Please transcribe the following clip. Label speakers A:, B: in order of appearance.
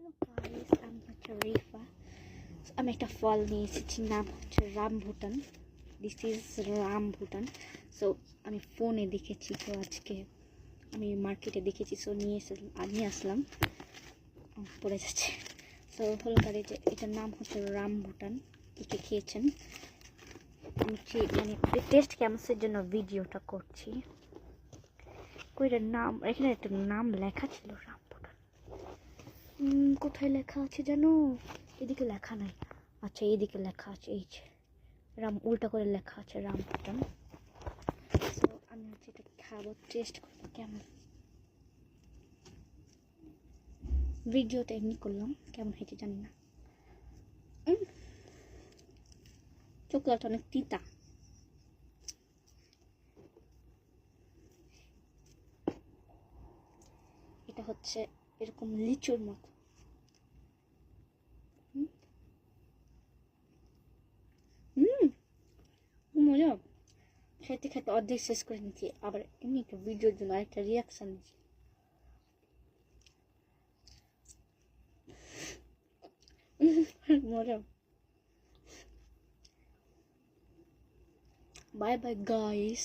A: Guys, আমি হচ্ছে রিফা। আমি একটা ফল নিয়ে এসেছি, নাম হচ্ছে rambutan. This is rambutan. So আমি ফোনে দেখেছি, তো আজকে আমি মার্কেটে দেখেছি, সো নিয়ে আসলাম। পড়ে যাচ্ছে। সো হলো কারে যে এটার নাম হচ্ছে রামভুটান। কে খেয়েছেন? আমি মানে টেস্ট কেমসের জন্য ভিডিওটা করছি। কইটার নাম, এখানে একটা নাম লেখা ছিল রামভুটান। কোথায় লেখা আছে জানো? এদিকে লেখা নাই। আচ্ছা, এইদিকে লেখা আছে, এই যে রাম, উল্টা করে লেখা আছে রামভুটান। সো আমি হচ্ছে এটা খাবো, টেস্ট করবো কেমন। ভিডিওটা এমনি করলাম, কেমন হয়েছে জানি না। চকলেট অনেক তিতা। এটা হচ্ছে এরকম লিচুর মতো। মজা। খেতে খেতে অর্ধেক শেষ করে নিচ্ছি, আবার এমনি একটা ভিডিওর জন্য একটা রিয়াকশন দিচ্ছি। মজা। Bye bye guys.